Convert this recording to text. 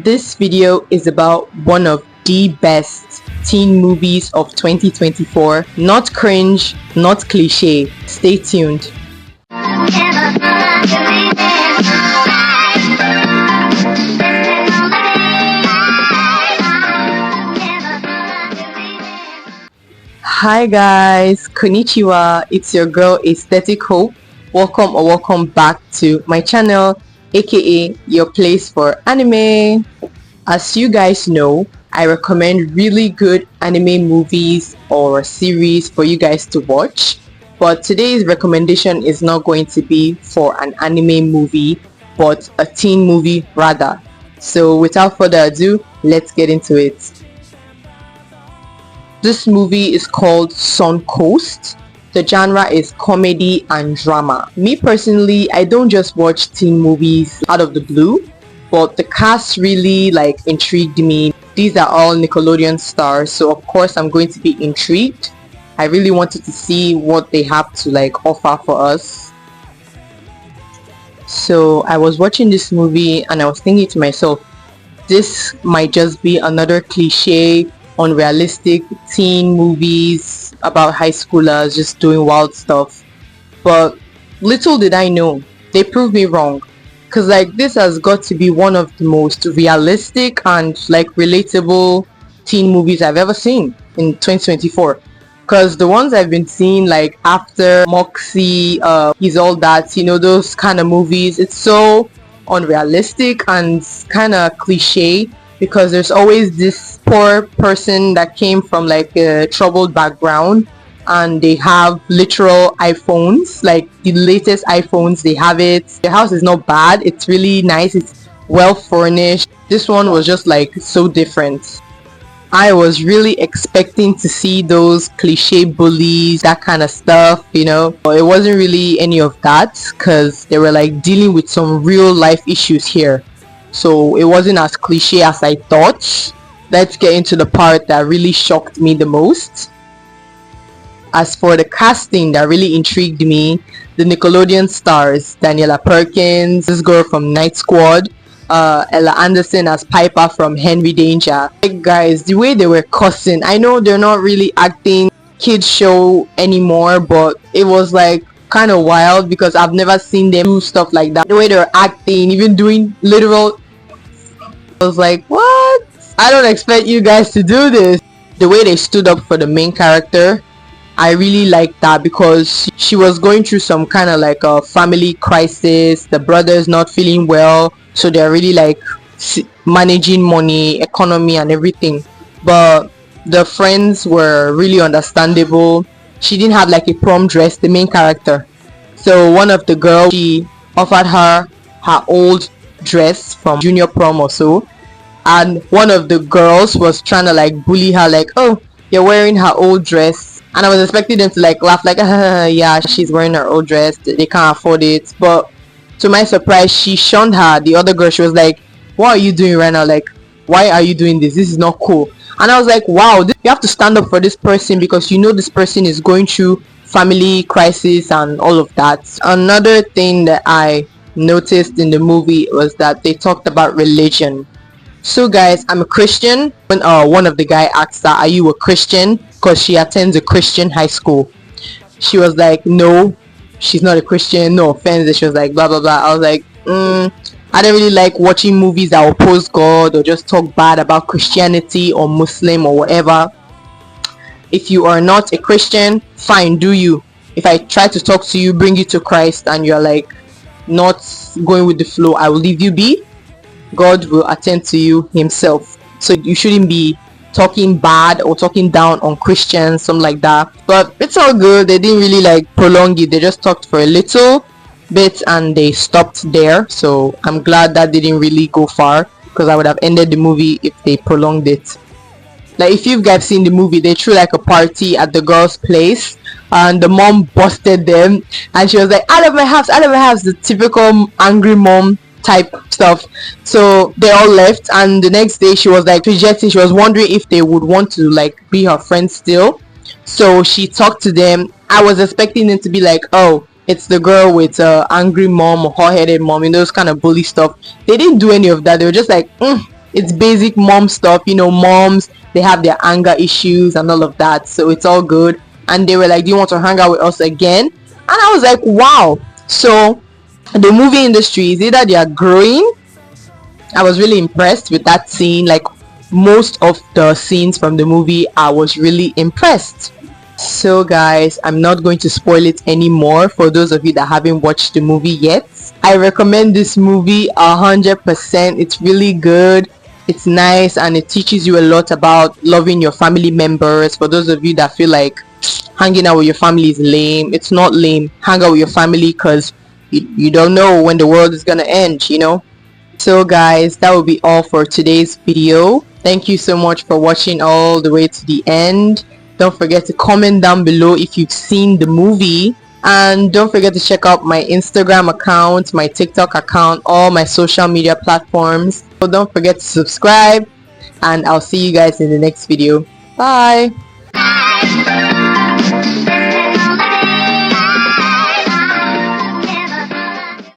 This video is about one of the best teen movies of 2024. Not cringe, not cliche. Stay tuned. Hi guys, konnichiwa, it's your girl Aesthetic Hope. Welcome back to my channel, aka your place for anime. As you guys know, I recommend really good anime movies or series for you guys to watch. But today's recommendation is not going to be for an anime movie, but a teen movie rather. So without further ado, let's get into it. This movie is called Suncoast. The genre is comedy and drama. Me personally, I don't just watch teen movies out of the blue, but the cast really intrigued me. These are all Nickelodeon stars, so of course I'm going to be intrigued. I really wanted to see what they have to offer for us. So I was watching this movie and I was thinking to myself, this might just be another cliche, unrealistic teen movies about high schoolers just doing wild stuff. But little did I know, they proved me wrong. Cause this has got to be one of the most realistic and relatable teen movies I've ever seen in 2024. Cause the ones I've been seeing after Moxie, He's All That, those kind of movies, it's so unrealistic and kind of cliche, because there's always this poor person that came from a troubled background and they have literal iPhones, the latest iPhones, they have it. The house is not bad, it's really nice, it's well furnished. This one was just so different. I was really expecting to see those cliche bullies, that kind of stuff, but it wasn't really any of that, because they were dealing with some real life issues here. So it wasn't as cliche as I thought. Let's get into the part that really shocked me the most. As for the casting that really intrigued me, the Nickelodeon stars, Daniela Perkins, this girl from Night Squad, Ella Anderson as Piper from Henry Danger. Guys, the way they were cussing, I know they're not really acting kids show anymore, but it was kind of wild because I've never seen them do stuff like that. The way they're acting, even doing literal, I was like, what? I don't expect you guys to do this. The way they stood up for the main character, I really liked that, because she was going through some kind of a family crisis. The brother's not feeling well, so they're really managing money, economy and everything. But the friends were really understandable. She didn't have a prom dress, the main character. So one of the girls, she offered her old dress from junior prom or so, and one of the girls was trying to bully her, oh, you're wearing her old dress. And I was expecting them to laugh yeah, she's wearing her old dress, they can't afford it. But to my surprise, she shunned her. The other girl, she was like, what are you doing right now? Why are you doing this? This is not cool. And I was like, wow, you have to stand up for this person, because this person is going through family crisis and all of that. Another thing that I noticed in the movie was that they talked about religion. So guys, I'm a Christian. When one of the guy asked her, are you a Christian? Because she attends a Christian high school. She was like, no, she's not a Christian, no offense. And she was like, blah blah blah. I was like, I don't really like watching movies that oppose God or just talk bad about Christianity or Muslim or whatever. If you are not a Christian, fine, do you. If I try to talk to you, bring you to Christ, and you're not going with the flow, I will leave you be. God will attend to you himself. So you shouldn't be talking bad or talking down on Christians, something like that. But it's all good. They didn't really prolong it. They just talked for a little bit and they stopped there. So I'm glad that didn't really go far, because I would have ended the movie if they prolonged it. If you guys seen the movie, they threw a party at the girl's place and the mom busted them and she was like, out of my house, the typical angry mom type stuff. So they all left, and the next day she was rejecting. She was wondering if they would want to be her friends still. So she talked to them. I was expecting them to be oh, it's the girl with angry mom or hot-headed mom, those kind of bully stuff. They didn't do any of that. They were just It's basic mom stuff, moms, they have their anger issues and all of that, so it's all good. And they were like, do you want to hang out with us again? And I was like, wow. So the movie industry is either they are growing. I was really impressed with that scene. Like, most of the scenes from the movie, I was really impressed. So guys, I'm not going to spoil it anymore for those of you that haven't watched the movie yet. I recommend this movie 100%. It's really good. It's nice and it teaches you a lot about loving your family members. For those of you that feel like hanging out with your family is lame, it's not lame. Hang out with your family because you don't know when the world is gonna end. So guys, that will be all for today's video. Thank you so much for watching all the way to the end. Don't forget to comment down below if you've seen the movie. And don't forget to check out my Instagram account, my TikTok account, all my social media platforms. So don't forget to subscribe. And I'll see you guys in the next video. Bye!